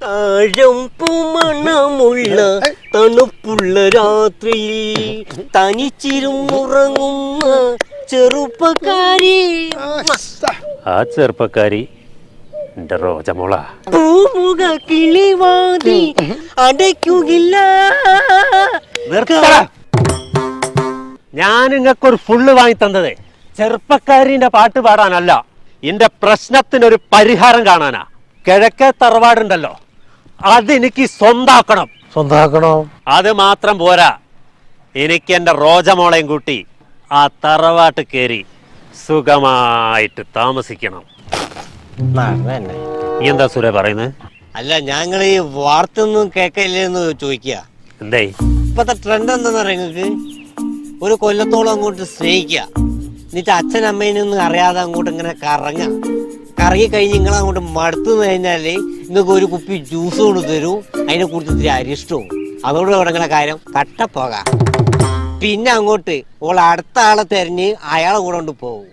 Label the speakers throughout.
Speaker 1: താഴമ്പുമണമുള്ള തണുപ്പുള്ള രാത്രിയിൽ തനിച്ചിരുന്നുറങ്ങുന്ന ചെറുപ്പക്കാരി.
Speaker 2: ആ ചെറുപ്പക്കാരി എന്റെ റോജമോള.
Speaker 1: പൂമുഖ കിളിവാതി അടയ്ക്കുകില്ല.
Speaker 2: ഞാൻ നിങ്ങൾക്കൊരു ഫുള്ള് വാങ്ങി തന്നത് ചെറുപ്പക്കാരിന്റെ പാട്ട് പാടാനല്ല, എന്റെ പ്രശ്നത്തിനൊരു പരിഹാരം കാണാനാ. കിഴക്കേ തറവാടുണ്ടല്ലോ, അതെനിക്ക് സ്വന്താക്കണോ. അത് മാത്രം പോരാ, എനിക്ക് എന്റെ റോജമോളയും കൂട്ടി ആ തറവാട്ട് കയറി സുഖമായിട്ട് താമസിക്കണം. എന്താ സുര പറയുന്നത്?
Speaker 1: അല്ല, ഞങ്ങൾ ഈ വാർത്ത ഒന്നും കേൾക്കില്ലെന്ന് ചോദിക്കുക.
Speaker 2: എന്തേ
Speaker 1: ഇപ്പത്തെ ട്രെൻഡ് എന്താന്ന് പറയാ, നിങ്ങൾക്ക് ഒരു കൊല്ലത്തോളം അങ്ങോട്ട് സ്നേഹിക്കുക, എന്നിട്ട് അച്ഛനമ്മേനൊന്നും അറിയാതെ അങ്ങോട്ട് ഇങ്ങനെ കറങ്ങി കഴിഞ്ഞ് നിങ്ങൾ അങ്ങോട്ട് മടുത്തു കഴിഞ്ഞാല് നിങ്ങൾക്ക് ഒരു കുപ്പി ജ്യൂസ് കൊണ്ട് തരൂ, അതിനെ കുറിച്ച് ഇത്തിരി അരിഷ്ടവും, അതോട് തുടങ്ങുന്ന കാര്യം കട്ടപ്പോകാം. പിന്നെ അങ്ങോട്ട് ഓൾ അടുത്ത ആളെ തെരഞ്ഞ് അയാളെ കൂടെ കൊണ്ട് പോകും.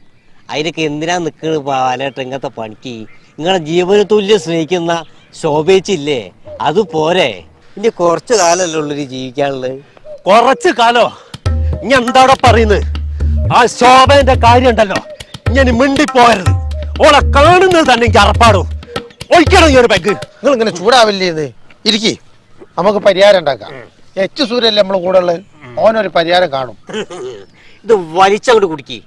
Speaker 1: അതിനൊക്കെ എന്തിനാ നിൽക്കുന്നത് പാലേട്ട് ഇങ്ങനത്തെ പണിക്ക്? നിങ്ങളെ ജീവന തുല്യം സ്നേഹിക്കുന്ന ശോഭിച്ചില്ലേ, അത് പോരെ? ഇനി കുറച്ചു കാലമല്ലേ ഉള്ളു ജീവിക്കാനുള്ളത്.
Speaker 2: കുറച്ചു കാലോ? ഞാൻ എന്താടെ പറയുന്നത്? ആ ശോഭന്റെ കാര്യം ഉണ്ടല്ലോ, ഞാൻ മിണ്ടിപ്പോയരുത്. ഓളെ കാണുന്നത് തന്നെ എനിക്ക് അറപ്പാടും. ഒഴിക്കണം ഈ ഒരു പെഗ്.
Speaker 3: നിങ്ങൾ ഇങ്ങനെ ചൂടാവില്ലേ? ഇരിക്കി, നമുക്ക് പരിഹാരം ഉണ്ടാക്കാം. എച്ച് സൂര്യല്ലേ നമ്മളെ കൂടെ ഉള്ളത്, ഓനൊരു പരിഹാരം കാണും.
Speaker 1: ഇത് വലിച്ചങ്ങോട്ട് കുടിക്കി,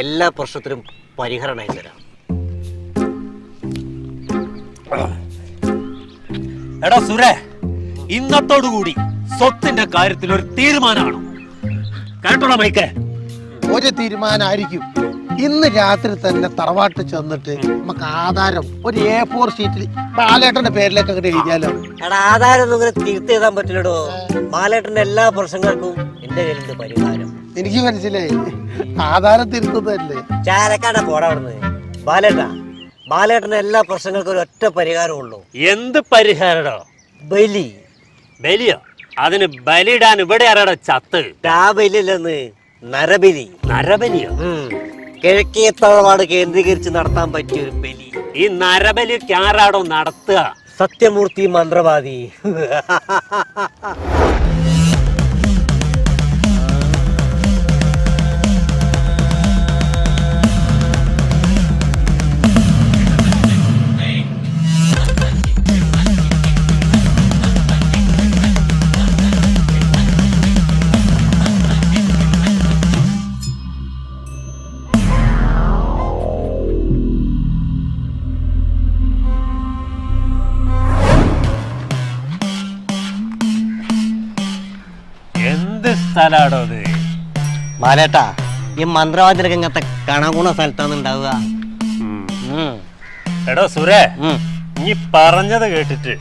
Speaker 1: എല്ലാ പ്രശ്നത്തിനും പരിഹാരമായി തരാം.
Speaker 2: എടാ സുരേ, ഇന്നത്തോടു കൂടി സ്വത്തിന്റെ കാര്യത്തിൽ ഒരു തീരുമാനമാണ്. കേട്ടോളാ മൈക്കേ?
Speaker 3: ഒരു തീരുമാനമായിരിക്കും. ഇന്ന് രാത്രി തന്നെ തറവാട്ട് ചെന്നിട്ട് നമുക്ക് ആധാരം ഒരു A4 ഷീറ്റിൽ ബാലേട്ടന്റെ പേരിലേക്ക് അങ്ങനെ എഴുതിയാലോ?
Speaker 1: എടാ, ആധാരം ഒന്നും ഇങ്ങനെ തിരുത്തി എഴുതാൻ പറ്റില്ലടോ. ബാലേട്ടന്റെ എല്ലാ പ്രശ്നങ്ങൾക്കും എന്റെ കയ്യിലുണ്ട് പരിഹാരം.
Speaker 3: എനിക്ക് മനസ്സിലായി, ആധാരം തിരുത്തുന്നതല്ലേ.
Speaker 1: ചാരക്കാടെ പോടാ അവിടുന്ന്. ബാലേട്ടന്റെ എല്ലാ പ്രശ്നങ്ങൾക്കും ഒരു ഒറ്റ പരിഹാരമുള്ളൂ.
Speaker 2: എന്ത് പരിഹാരടോ?
Speaker 1: ബലി.
Speaker 2: ബലിയോ? അതിന് ബലിയിടാൻ ഇവിടെ ആരാടോ ചത്ത്?
Speaker 1: ആ ബലിയല്ലെന്ന്, നരബലി.
Speaker 2: നരബലിയോ?
Speaker 1: കിഴക്കേ തറവാട് കേന്ദ്രീകരിച്ച് നടത്താൻ പറ്റിയ ഒരു ബലി.
Speaker 2: ഈ നരബലി ആരാടോ നടത്തുക?
Speaker 1: സത്യമൂർത്തി മന്ത്രവാദി.
Speaker 2: സ്ഥലാടോ അത്?
Speaker 1: ബാലേട്ടാ, ഈ മന്ത്രവാദിനൊക്കെ ഇങ്ങനത്തെ കണകുണ സ്ഥലത്താണ് ഉണ്ടാവുക.
Speaker 2: എടോ സുരേ, നീ പറഞ്ഞത് കേട്ടിട്ട്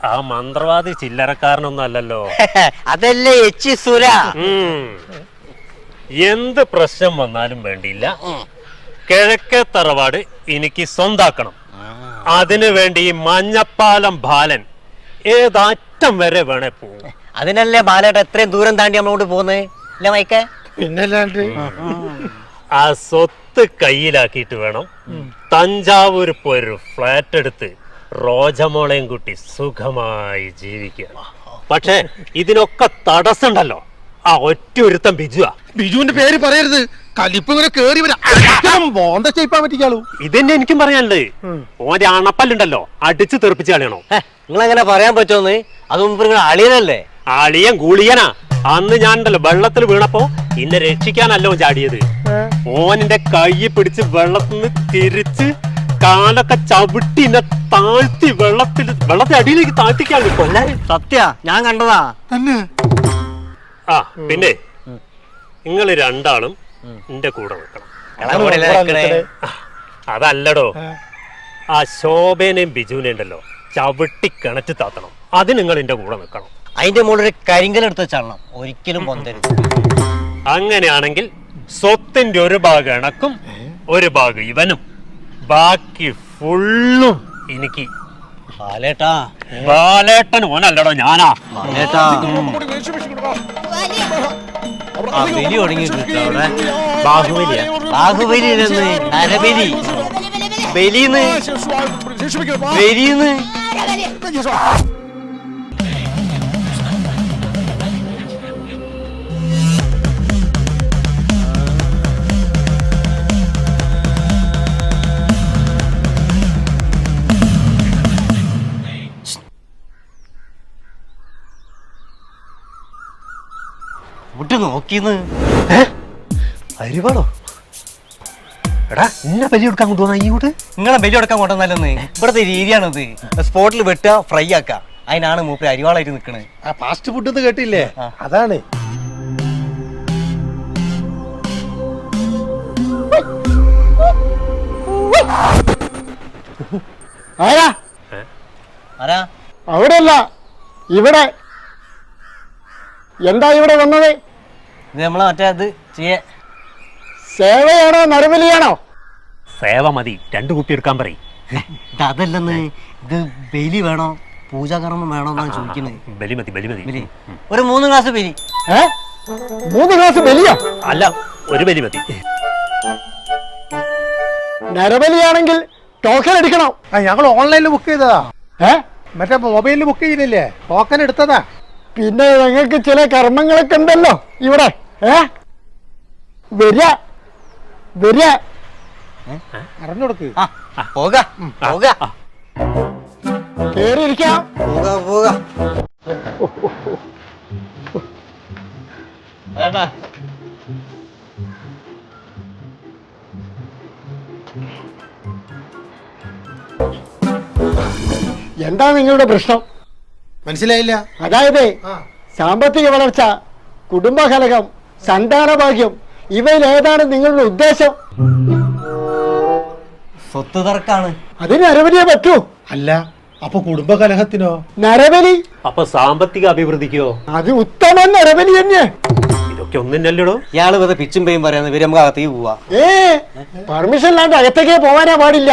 Speaker 2: ആ മന്ത്രവാദി ചില്ലറക്കാരനൊന്നും അല്ലല്ലോ.
Speaker 1: അതല്ലേ എച്ച് സുര.
Speaker 2: എന്ത് പ്രശ്നം വന്നാലും വേണ്ടിയില്ല, കിഴക്കേ തറവാട് എനിക്ക് സ്വന്താക്കണം. അതിനു വേണ്ടി ഈ മഞ്ഞപ്പാലം ബാലൻ ഏതറ്റം വരെ വേണേ പോകും.
Speaker 1: അതിനല്ലേ ബാലേട്ട എത്രയും ദൂരം താണ്ടി നമ്മളോട് പോകുന്നേ, അല്ലേ മൈക്കേ?
Speaker 3: പിന്നല്ലാണ്ട്
Speaker 2: ആ സ്വത്ത് കയ്യിലാക്കിയിട്ട് വേണം തഞ്ചാവൂർ പോയൊരു ഫ്ലാറ്റ് എടുത്ത് റോജമോളയും കുട്ടി സുഖമായി ജീവിക്കുക. പക്ഷെ ഇതിനൊക്കെ തടസ്സമുണ്ടല്ലോ, ആ ഒറ്റ ഒരുത്തം ബിജുവാ.
Speaker 3: ബിജുവിന്റെ പേര് പറയരുത്, കലിപ്പ് ഇങ്ങനെ കേറി പറ്റിക്കാളൂ.
Speaker 2: ഇതെന്നെ എനിക്കും പറയാനുള്ളത്. ഓന്റെ അണപ്പല്ലുണ്ടല്ലോ, അടിച്ച് തെറിപ്പിച്ച് കളയണോ?
Speaker 1: നിങ്ങളെങ്ങനെ പറയാൻ പറ്റുമെന്ന്? അതൊന്നും നിങ്ങൾ അളിയനല്ലേ?
Speaker 2: അളിയൻ ഗുളിയനാ. അന്ന് ഞാൻ ഉണ്ടല്ലോ വെള്ളത്തിൽ വീണപ്പോ എന്നെ രക്ഷിക്കാനല്ലോ ചാടിയത്. ഓനിന്റെ കൈ പിടിച്ച് വെള്ളത്തിൽ നിന്ന് തിരിച്ച് കാലൊക്കെ ചവിട്ടി എന്നെ താഴ്ത്തി വെള്ളത്തെ അടിയിലേക്ക് താഴ്ത്തിക്കാൻ കൊല്ലാൻ.
Speaker 1: സത്യ, ഞാൻ കണ്ടതാ
Speaker 3: തന്നെ.
Speaker 2: ആ പിന്നെ നിങ്ങൾ രണ്ടാളും എന്റെ കൂടെ നിൽക്കണം. അതല്ലടോ, ആ ശോഭേനെയും ബിജുവിനെയും ഉണ്ടല്ലോ ചവിട്ടി കിണറ്റ് താത്തണം. അത് നിങ്ങൾ എന്റെ കൂടെ നിൽക്കണം.
Speaker 1: അതിന്റെ മുകളിൽ ഒരു കരിങ്കലെടുത്ത് ചള്ളണം, ഒരിക്കലും പൊന്തരുത്.
Speaker 2: അങ്ങനെയാണെങ്കിൽ സ്വത്തിന്റെ ഒരു ഭാഗം എണക്കും, ഒരു ഭാഗം ഇവനും, ബാക്കി ഫുള്ളും എനിക്ക്. ബാലേട്ടൻ ഓനല്ലടോ, ഞാനാ.
Speaker 1: ബാഹുബലി, നരബലി, ബലിന്ന് വിട്ട് നോക്കിന്ന്
Speaker 2: അരിവാളോ? എടാ ഇന്നെ ബലി കൊടുക്കാൻ കൊണ്ടുവന്ന ഈ കൂട്ട്
Speaker 1: നിങ്ങളെ ബലി കൊടുക്കാൻ കൊണ്ടുവന്നല്ലെന്ന് ഇവിടുത്തെ രീതിയാണത്. സ്പോട്ടിൽ വെട്ടുക, ഫ്രൈ ആക്കുക. അതിനാണ് മൂപ്പര് അരിവാളായിട്ട് നിക്കണത്.
Speaker 3: ആ ഫാസ്റ്റ് ഫുഡ് കേട്ടില്ലേ, അതാണ്. ആരാ?
Speaker 1: ആരാ?
Speaker 3: അവിടെ അല്ല, ഇവിടെ. എന്താ ഇവിടെ വന്നത്?
Speaker 1: ഇത് നമ്മളെ മറ്റേ ഇത് ചെയ്യേ
Speaker 3: സേവയാണോ നരബലിയാണോ?
Speaker 2: സേവ മതി, 2 കുപ്പി എടുക്കാൻ പറയും.
Speaker 1: ഇത് അതല്ലെന്ന്, ഇത് ബലി വേണോ പൂജാകർമ്മം വേണോ എന്നാണ് ചോദിക്കുന്നത്.
Speaker 2: ബലി മതി, ബലി മതി.
Speaker 1: ബലി ഒരു 3 ഗ്ലാസ് ബലി.
Speaker 3: 3 ഗ്ലാസ് ബലിയോ?
Speaker 2: അല്ല, ഒരു ബലി മതി.
Speaker 3: നരബലിയാണെങ്കിൽ ടോക്കൺ എടുക്കണോ? ഞങ്ങൾ ഓൺലൈനിൽ ബുക്ക് ചെയ്തതാ. മറ്റേ മൊബൈലിൽ ബുക്ക് ചെയ്തില്ലേ, ടോക്കൺ എടുത്തതാ. പിന്നെ ഞങ്ങൾക്ക് ചില കർമ്മങ്ങളൊക്കെ ഉണ്ടല്ലോ ഇവിടെ. വരിക വരിക, അറിഞ്ഞു കൊടുക്ക്. കേറിയിരിക്കാം. എന്താ നിങ്ങളുടെ പ്രശ്നം?
Speaker 4: മനസ്സിലായില്ല.
Speaker 3: അതായത് സാമ്പത്തിക വളർച്ച, കുടുംബകലഹം, സന്താനഭാഗ്യം, ഇവയിൽ ഏതാണ് നിങ്ങളുടെ ഉദ്ദേശം?
Speaker 1: സ്വത്ത് തർക്കാണ്.
Speaker 3: അതിന് നരബലിയെ പറ്റൂ.
Speaker 4: അല്ല, അപ്പൊ കുടുംബകലഹത്തിനോ?
Speaker 3: നരബലി.
Speaker 2: അപ്പൊ സാമ്പത്തിക അഭിവൃദ്ധിക്കോ?
Speaker 3: അത് ഉത്തമ നരബലി തന്നെ.
Speaker 2: ഇതൊക്കെ ഒന്നില്ലല്ലോ.
Speaker 1: ഇയാള് വെറുതെ പിച്ചും പേയും പറയാന്ന് വരും, നമുക്ക് അകത്തേക്ക് പോവാ.
Speaker 3: പെർമിഷൻ ഇല്ലാണ്ട് അകത്തേക്കേ പോവാനാ പാടില്ല.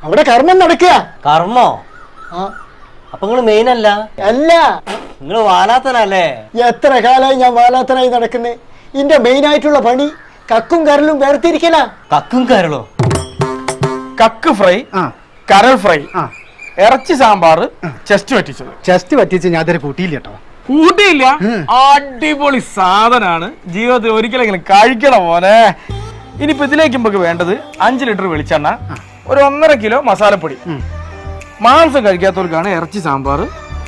Speaker 3: അവിടെ കർമ്മം നടക്കുക.
Speaker 1: കർമ്മോ? അപ്പൊ നിങ്ങള് മെയിൻ അല്ല?
Speaker 3: അല്ല,
Speaker 1: നിങ്ങള് വാലാത്തനല്ലേ?
Speaker 3: എത്ര കാലമായി ഞാൻ വാലാത്തനായി നടക്കുന്നത്. ഇതിന്റെ മെയിൻ ആയിട്ടുള്ള പണി കക്കും കരലും വേർതിരിക്കല.
Speaker 1: കക്കും കരളോ?
Speaker 5: കക്ക് ഫ്രൈ, കരൾ ഫ്രൈ, ഇറച്ചി സാമ്പാർ, ചെസ്റ്റ് പറ്റിച്ചത്.
Speaker 4: ചെസ്റ്റ് പറ്റിച്ച് ഞാൻ അതിന് കൂട്ടിയില്ല കേട്ടോ.
Speaker 5: കൂട്ടിയില്ല? അടിപൊളി സാധനാണ്. ജീവിതത്തിൽ ഒരിക്കലെങ്കിലും കഴിക്കണം പോലെ. ഇനിയിപ്പോ ഇതിലേക്ക് നമുക്ക് വേണ്ടത് 5 ലിറ്റർ വെളിച്ചെണ്ണ, ഒരു 1.5 കിലോ മസാലപ്പൊടി. മാംസം കഴിക്കാത്തവർക്കാണ് ഇറച്ചി സാമ്പാർ.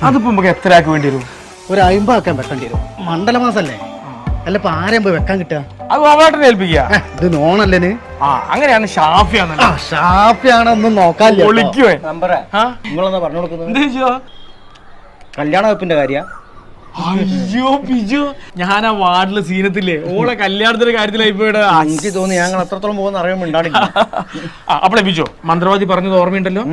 Speaker 5: അതിപ്പോ നമുക്ക് എത്ര ആക്കി വേണ്ടി വരും?
Speaker 4: ഒരു 50 ആക്കാൻ വെക്കേണ്ടി വരും. മണ്ഡല മാസല്ലേ, അല്ല ഇപ്പൊ ആരെയും പോയി വെക്കാൻ കിട്ടുക?
Speaker 5: അത് വാവാട്ടിനെ ഏൽപ്പിക്കുക.
Speaker 4: ഇത് നോണല്ലേ?
Speaker 5: അങ്ങനെയാണ് ഷാഫിയാണല്ലോ.
Speaker 4: ഷാഫിയാണൊന്നും നോക്കാൻ
Speaker 1: നിങ്ങളൊന്നാ പറഞ്ഞു കൊടുക്കുന്നത്. കല്യാണ വെപ്പിന്റെ കാര്യ?
Speaker 5: അയ്യോ പിജു, ഞാൻ ആ വാർഡിലെ സീനത്തില്ലേ, ഓളെ കല്യാണത്തിന്റെ കാര്യത്തിലായി പോയിട്ട്
Speaker 1: എനിക്ക് തോന്നി ഞങ്ങൾ എത്രത്തോളം പോകുന്ന അറിയുമ്പോണ്ടാണ്.
Speaker 5: അപ്പളെ പിജോ, മന്ത്രവാദി പറഞ്ഞത് ഓർമ്മയുണ്ടല്ലോ.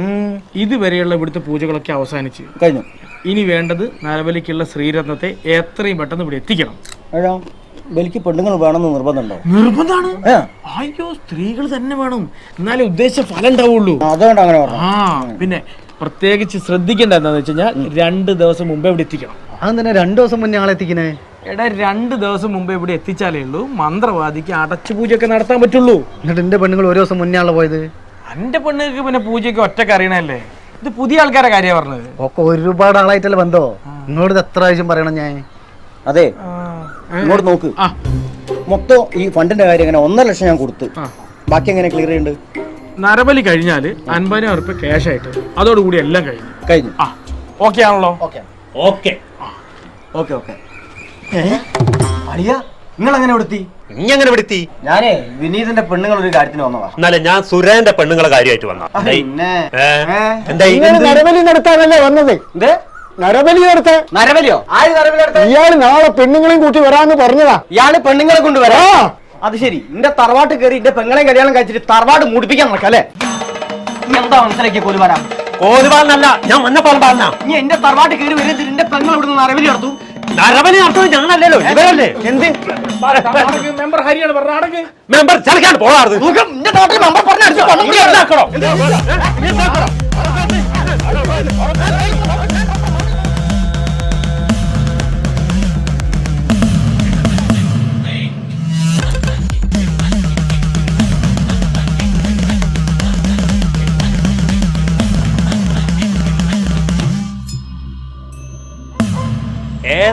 Speaker 5: ഇതുവരെയുള്ള ഇവിടുത്തെ പൂജകളൊക്കെ അവസാനിച്ച്
Speaker 1: കഴിഞ്ഞു.
Speaker 5: ഇനി വേണ്ടത് നരബലിക്കുള്ള ശ്രീരത്നത്തെ എത്രയും പെട്ടെന്ന് ഇവിടെ എത്തിക്കണം.
Speaker 1: ബലിക്ക് പെണ്ണുങ്ങൾ വേണമെന്ന് നിർബന്ധമുണ്ടോ?
Speaker 5: നിർബന്ധമാണ്. അയ്യോ, സ്ത്രീകൾ തന്നെ വേണം, എന്നാലേ ഉദ്ദേശിച്ച ഫലം ഉണ്ടാവുള്ളൂ.
Speaker 1: അതുകൊണ്ട് അങ്ങനെ
Speaker 5: പിന്നെ പ്രത്യേകിച്ച് ശ്രദ്ധിക്കേണ്ട എന്താന്ന് വെച്ച് കഴിഞ്ഞാൽ 2 ദിവസം മുമ്പേ ഇവിടെ എത്തിക്കണം.
Speaker 4: അതെന്തിനാ 2 ദിവസം മുന്നേ ആളെത്തിക്കണേ?
Speaker 5: എടാ, 2 ദിവസം മുമ്പേ ഇവിടെ എത്തിച്ചാലേ ഉള്ളൂ മന്ത്രവാദിക്ക് അടച്ചു പൂജയൊക്കെ നടത്താൻ പറ്റുള്ളൂ.
Speaker 4: എന്നിട്ട് എന്റെ പെണ്ണുങ്ങൾ 1 ദിവസം മുന്നേ ആളെ പോയത്?
Speaker 5: എന്റെ പെണ്ണുങ്ങൾക്ക് പിന്നെ പൂജയൊക്കെ ഒറ്റക്ക് അറിയണല്ലേ. ഇത് പുതിയ ആൾക്കാരെ കാര്യമാണ് പറഞ്ഞത്.
Speaker 4: ഒക്കെ ഒരുപാട് ആളായിട്ടല്ലേ ബന്ധോ. നിങ്ങളോട് ഇത് എത്ര ആവശ്യം പറയണം ഞാൻ?
Speaker 6: അതെ, ഇങ്ങോട്ട് നോക്ക്. മൊത്തം ഈ ഫണ്ടിന്റെ കാര്യം എങ്ങനെ 1.5 ലക്ഷം ഞാൻ കൊടുത്ത്, ബാക്കി എങ്ങനെ ക്ലിയർ ചെയ്യുന്നുണ്ട്?
Speaker 5: നരബലി കഴിഞ്ഞാല് 50,000 ഉറുപ്പിക ക്യാഷ് ആയിട്ട്, അതോടുകൂടി എല്ലാം കഴിഞ്ഞു. ഓക്കെ ആണല്ലോ?
Speaker 2: ഓക്കെ.
Speaker 6: നിങ്ങൾ എങ്ങനെ എടുത്തി?
Speaker 2: നീ എങ്ങനെ വിടുത്തി?
Speaker 6: ഞാനേ വിനീതിന്റെ പെണ്ണുങ്ങൾ ഒരു കാര്യത്തിന് വന്നതാ.
Speaker 2: എന്നാലും ഞാൻ സുരേന്റെ പെണ്ണുങ്ങളെ കാര്യമായിട്ട് വന്ന.
Speaker 3: നരബലി നടത്താനല്ലേ വന്നത്? നരബലി നടത്താൻ?
Speaker 6: നരബലിയോ? ആര് നരബലി നടത്താൻ?
Speaker 3: ഇയാള് നാളെ പെണ്ണുങ്ങളെയും കൂട്ടി വരാന്ന് പറഞ്ഞതാ.
Speaker 6: ഇയാള് പെണ്ണുങ്ങളെ കൊണ്ടുവരാ? അത് ശരി, എന്റെ തറവാട്ട് കയറി എന്റെ പെങ്ങളെ കല്യാണം കഴിച്ചിട്ട് തറവാട് മുടിപ്പിക്കാൻ നോക്കല്ലേ? എന്താ മനസ്സിലാക്കിയ കോലുപാരാ?
Speaker 2: കോലുപാലല്ല, ഞാൻ മഞ്ഞപ്പാലം പാലനാ.
Speaker 6: നീ എന്റെ തറവാട്ട് കയറി വരുന്നത് എന്റെ പെങ്ങൾ ഇവിടുന്ന് നരബലി നടത്തും.
Speaker 2: നരബലി നടത്തുന്നത് ഞാനല്ലല്ലോ, ഇവരല്ലേ.
Speaker 6: എന്ത്
Speaker 5: മെമ്പർ ഹരിയാണ് പറഞ്ഞ
Speaker 2: മെമ്പർ ചലക്കാൻ പോകാറുണ്ട്.
Speaker 6: എന്റെ നാട്ടിൽ മെമ്പർ പറഞ്ഞു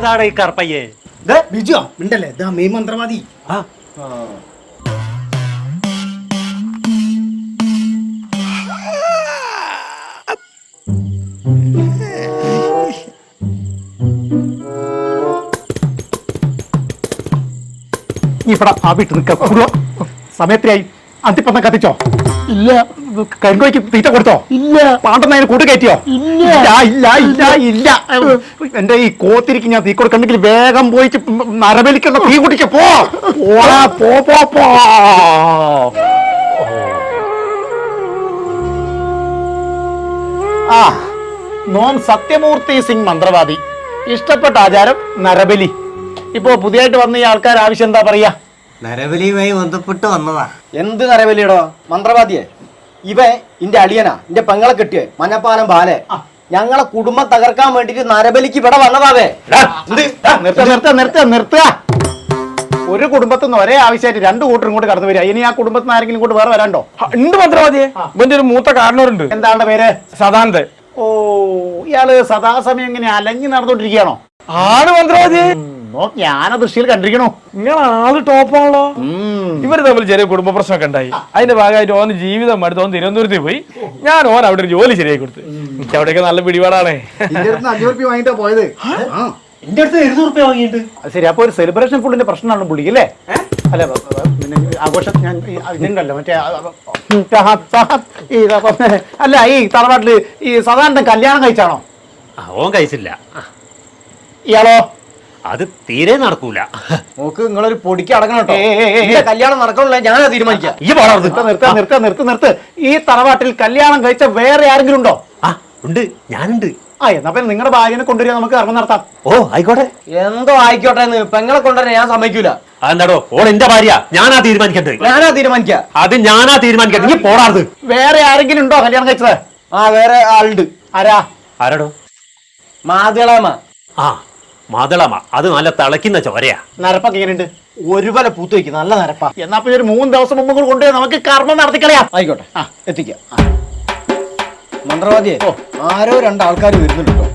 Speaker 2: ഏതാടാ ഈ കറുപ്പയ്യേ?
Speaker 4: ബിജോ ഉണ്ടല്ലേ ഇതാ മെയ് മന്ത്രവാദി.
Speaker 2: ആ
Speaker 3: ഇവിടെ ആ വീട്ടിൽ നിൽക്കുക സമയത്തിനായി അന്തിപ്പന്ന കത്തിച്ചോ? ഇല്ല. കരിങ്കോയ്ക്ക് തീറ്റ കൊടുത്തോ? ഇല്ല. പാണ്ടെന്നതിന് കൂട്ട് കയറ്റിയോ? ഇല്ല ഇല്ല ഇല്ല ഇല്ല. എന്റെ ഈ കോത്തിരിക്ക് ഞാൻ തീ കൊടുക്കണ്ടെങ്കിൽ വേഗം പോയിട്ട് നരബലിക്കുള്ള തീ കുടിക്ക പോ. പോ പോ പോ. ആ നോം സത്യമൂർത്തി സിംഗ് മന്ത്രവാദി. ഇഷ്ടപ്പെട്ട ആചാരം നരബലി. ഇപ്പോ പുതിയതായിട്ട് വന്ന ഈ ആൾക്കാർ ആവശ്യം എന്താ പറയാ?
Speaker 1: നരബലിയുമായി ബന്ധപ്പെട്ട് വന്നതാ.
Speaker 6: എന്ത് നരവലിയടോ മന്ത്രവാദിയെ? ഇവ ഇന്റെ അളിയനാ, ഇന്റെ പെങ്ങളെ കെട്ടിയേ മനപ്പാലം ബാലെ. ഞങ്ങളെ കുടുംബം തകർക്കാൻ വേണ്ടിട്ട് നരബലിക്ക് ഇവിടെ വന്നതാവേ.
Speaker 3: നിർത്തുക. ഒരു കുടുംബത്തിൽ നിന്ന് ഒരേ ആവശ്യമായിട്ട് രണ്ടു കൂട്ടരും ഇങ്ങോട്ട് കടന്നു വരിക. ഇനി ആ കുടുംബത്തിൽ നിന്ന് ആരെങ്കിലും ഇങ്ങോട്ട് വേറെ വരാണ്ടോ?
Speaker 5: ഉണ്ട് മന്ത്രവാദിയെ. ഇവന്റെ ഒരു മൂത്ത കാരണവരുണ്ട്.
Speaker 3: എന്താണ് പേര്?
Speaker 5: സദാനന്ദൻ.
Speaker 3: ഓ, ഇയാള് സദാസമയം ഇങ്ങനെ അലഞ്ഞു നടന്നോണ്ടിരിക്കുകയാണോ?
Speaker 5: ആണ് മന്ത്രവാദിയെ.
Speaker 3: ഞാന ദൃഷ്ടിയിൽ കണ്ടിരിക്കണോ?
Speaker 5: നിങ്ങൾ ആള് ടോപ്പാണല്ലോ. ഇവര് തമ്മിൽ ചെറിയ കുടുംബ പ്രശ്നമൊക്കെ ഉണ്ടായി. അതിന്റെ ഭാഗമായിട്ട് ഓന് ജീവിതം എടുത്ത് ഓൻ തിരുവനന്തപുരത്തിൽ പോയി. ഞാൻ ഓൻ അവിടെ ഒരു ജോലി ശരിയായി കൊടുത്തു. എനിക്ക് അവിടെയൊക്കെ നല്ല പിടിപാടാണേ.
Speaker 3: 500 രൂപ വാങ്ങിട്ടാ പോയത്.
Speaker 2: എന്റെ അടുത്ത് 200 രൂപ വാങ്ങിയിട്ട്.
Speaker 3: ശരി, അപ്പൊ ഒരു സെലിബ്രേഷൻ ഫുഡിന്റെ പ്രശ്നമാണ് പുള്ളിക്ക് അല്ലേ? അല്ല പിന്നെ ആഘോഷം ഞാൻ ഇതിണ്ടല്ലോ മറ്റേ അല്ല ഈ തറവാട്ടില് ഈ സാധാരണ കല്യാണം കഴിച്ചാണോ?
Speaker 2: ഓൻ കഴിച്ചില്ല.
Speaker 3: ഇയാളോ?
Speaker 2: അത് തീരെ നടക്കൂല.
Speaker 6: നോക്ക്, നിങ്ങളൊരു പൊടിക്ക് അടങ്ങണം കേട്ടോ. കല്യാണം നടക്കണല്ലോ, ഞാനാ തീരുമാനിക്കാം.
Speaker 3: നിർത്ത്. ഈ തറവാട്ടിൽ കല്യാണം കഴിച്ച വേറെ ആരെങ്കിലും ഉണ്ടോ?
Speaker 2: ആ ഉണ്ട്, ഞാനുണ്ട്.
Speaker 3: ആ എന്നാ പിന്നെ നിങ്ങളുടെ ഭാര്യനെ കൊണ്ടുവരിക, നമുക്ക് കർമ്മം നടത്താം.
Speaker 2: ഓ ആയിക്കോട്ടെ.
Speaker 6: എന്തോ ആയിക്കോട്ടെ. പെങ്ങളെ കൊണ്ടുവരാൻ ഞാൻ സമ്മതിക്കൂല.
Speaker 2: അതെന്താടോ? ഓൾ എന്റെ ഭാര്യ, ഞാനാ തീരുമാനിക്കണ്ടേ?
Speaker 6: ഞാനാ തീരുമാനിക്കാം.
Speaker 2: അത് ഞാനാ തീരുമാനിക്കട്ടെ, നീ പോടാർത്.
Speaker 3: വേറെ ആരെങ്കിലും ഉണ്ടോ കല്യാണം കഴിച്ചത്?
Speaker 6: ആ വേറെ ആളുണ്ട്.
Speaker 3: ആരാ?
Speaker 2: ആരാടോ?
Speaker 6: മാതളാമ.
Speaker 2: ആ മാതളമ്മ. അത് നല്ല തിളയ്ക്കുന്ന ചോരയാ.
Speaker 3: നരപ്പൊക്കെ എങ്ങനെയുണ്ട്?
Speaker 6: ഒരു പല പൂത്ത് വയ്ക്കും, നല്ല നരപ്പാ.
Speaker 3: എന്നാ പിന്നെ ഒരു 3 ദിവസം മുമ്പ് കൂടെ കൊണ്ടുപോയി നമുക്ക് കർമ്മം നടത്തിക്കളയാം.
Speaker 6: ആയിക്കോട്ടെ, എത്തിക്കാം. മന്ത്രവാദിയെ, ആരോ 2 ആൾക്കാർ വരുന്നുണ്ട് കേട്ടോ.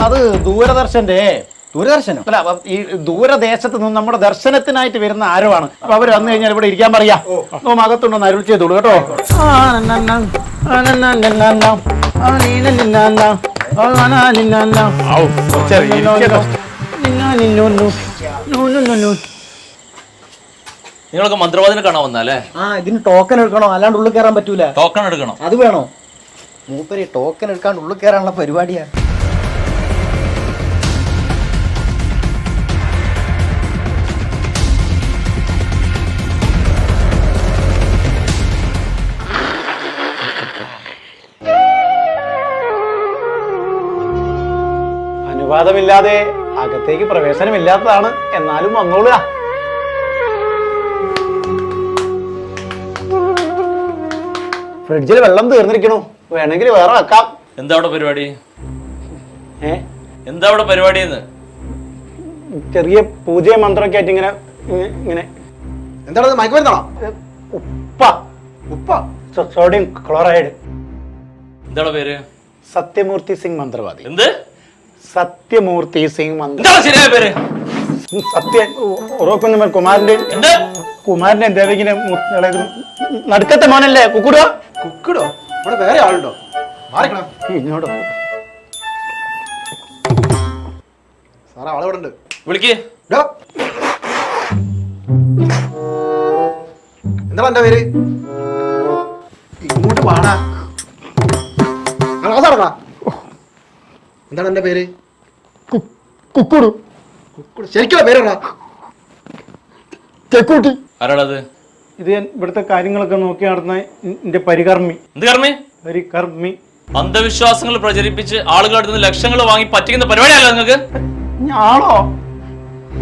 Speaker 3: അത് ദൂരദർശന്റെ
Speaker 6: ദൂരദർശനോ?
Speaker 3: അല്ല, ഈ ദൂരദേശത്ത് നിന്ന് നമ്മുടെ ദർശനത്തിനായിട്ട് വരുന്ന ആരോ ആണ്. അപ്പൊ അവര് വന്നു കഴിഞ്ഞാൽ ഇവിടെ ഇരിക്കാൻ പറയാ. അകത്തുണ്ടോ അരുൾ ചെയ്തോളൂ കേട്ടോ.
Speaker 7: നിങ്ങളൊക്കെ മന്ത്രവാദിനെ കാണാൻ വന്നാലേ?
Speaker 6: ഇതിന് ടോക്കൺ എടുക്കണോ? അല്ലാണ്ട് ഉള്ളിൽ കയറാൻ പറ്റൂല.
Speaker 7: ടോക്കൺ എടുക്കണം.
Speaker 6: അത് വേണോ? മൂപ്പര് ടോക്കൺ എടുക്കാണ്ട് ഉള്ളിൽ കയറാനുള്ള പരിപാടിയാ.
Speaker 3: അനുവാദമില്ലാതെ അകത്തേക്ക് പ്രവേശനമില്ലാത്തതാണ്. എന്നാലും വന്നോളുക. ഫ്രിഡ്ജിൽ വെള്ളം തീർന്നിരിക്കണു, വേണമെങ്കിൽ വേറെ വെക്കാം.
Speaker 7: എന്താ അവിടെ പരിപാടി? എന്താ അവിടെ പരിപാടി?
Speaker 3: ചെറിയ പൂജയും മന്ത്രമൊക്കെ ആയിട്ട് ഇങ്ങനെ ഇങ്ങനെ.
Speaker 6: എന്താണ് മയക്കുമരുന്നാണോ?
Speaker 3: ഉപ്പ സോഡിയം ക്ലോറൈഡ്.
Speaker 7: എന്താ പേര്?
Speaker 3: സത്യമൂർത്തി സിംഗ് മന്ത്രവാദി.
Speaker 7: എന്ത്?
Speaker 3: സത്യമൂർത്തി സിംഗ് മന്ത്രവാദി.
Speaker 7: എന്താ ശരിയായ പേര്?
Speaker 3: കുമാരന്റെ ദേവിക്കിനെ നടുക്കത്തെ മോനല്ലേ? കുക്കുടോ?
Speaker 6: ഇവിടെ വേറെ ആളുണ്ടോ?
Speaker 3: ഇങ്ങോട്ടോ
Speaker 6: സാറേ, ആളെ ഇവിടെ ഉണ്ട്.
Speaker 7: വിളിക്ക്.
Speaker 6: എന്താ എന്റെ പേര്? ഇങ്ങോട്ട് പാടാ. എന്താണ് എന്റെ പേര്?
Speaker 3: കുക്കുടു.
Speaker 6: ശരിക്കുള്ള പേരാ?
Speaker 3: ചെക്കൂട്ടി.
Speaker 7: ആരാളത്?
Speaker 3: ഇത് ഞാൻ ഇവിടുത്തെ കാര്യങ്ങളൊക്കെ നോക്കി നടന്ന എന്റെ പരികർമ്മി.
Speaker 7: എന്ത് കർമ്മി?
Speaker 3: പരികർമ്മി.
Speaker 7: അന്ധവിശ്വാസങ്ങൾ പ്രചരിപ്പിച്ച് ആളുകളുടെ അടുത്ത് നിന്ന് ലക്ഷങ്ങൾ വാങ്ങി പറ്റിക്കുന്ന പരിപാടിയല്ല നിങ്ങൾക്ക്?
Speaker 3: ഞാനോ?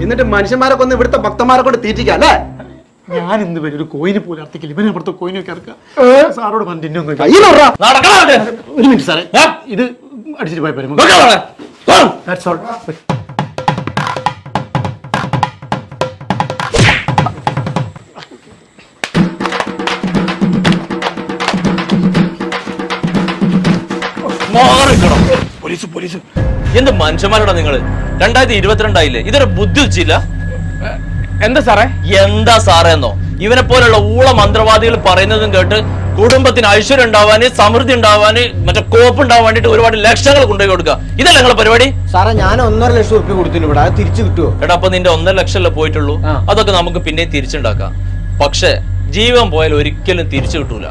Speaker 6: എന്നിട്ട് മനുഷ്യന്മാരൊക്കെ ഒന്ന് ഇവിടുത്തെ ഭക്തന്മാരെ കൊണ്ട് തീറ്റിക്കാം അല്ലേ?
Speaker 3: ഞാൻ ഇന്ന് വരെ ഒരു കോയിന് പോലും അർത്ഥിക്കില്ല. ഇവനെ ഇവിടുത്തെ കോയിനൊക്കെ ഇറക്കുക. സാറോട് പറഞ്ഞിട്ട് ഒരു മിനിറ്റ് സാറേ, ഇത് അടിച്ചിട്ട് പോയി.
Speaker 2: മാറിക്കണം. ഒരു
Speaker 5: പോലീസ്
Speaker 7: എന്ത് മനുഷ്യന്മാരോടാ നിങ്ങള്? 2022 ഇതൊരു ബുദ്ധി വെച്ചില്ല.
Speaker 5: എന്താ സാറേ?
Speaker 7: എന്താ സാറേന്നോ? ഇവനെ പോലുള്ള ഊള മന്ത്രവാദികൾ പറയുന്നതും കേട്ട് കുടുംബത്തിന് ഐശ്വര്യം ഉണ്ടാവാന്, സമൃദ്ധി ഉണ്ടാവാന്, മറ്റേ കോപ്പ് ഉണ്ടാവാൻ വേണ്ടിട്ട് ഒരുപാട് ലക്ഷങ്ങൾ കൊണ്ടുപോയി കൊടുക്കുക. ഇതല്ല നിങ്ങളെ പരിപാടി?
Speaker 6: സാറേ ഞാൻ 1.5 ലക്ഷം റുപ്യ കൊടുത്തില്ല ഇവിടെ, അത് തിരിച്ചു കിട്ടുമോ?
Speaker 7: എടാ, അപ്പൊ നിന്റെ 1.5 ലക്ഷമല്ലേ പോയിട്ടുള്ളൂ? അതൊക്കെ നമുക്ക് പിന്നെ തിരിച്ചുണ്ടാക്കാം. പക്ഷെ ജീവൻ പോയാൽ ഒരിക്കലും തിരിച്ചു കിട്ടൂല.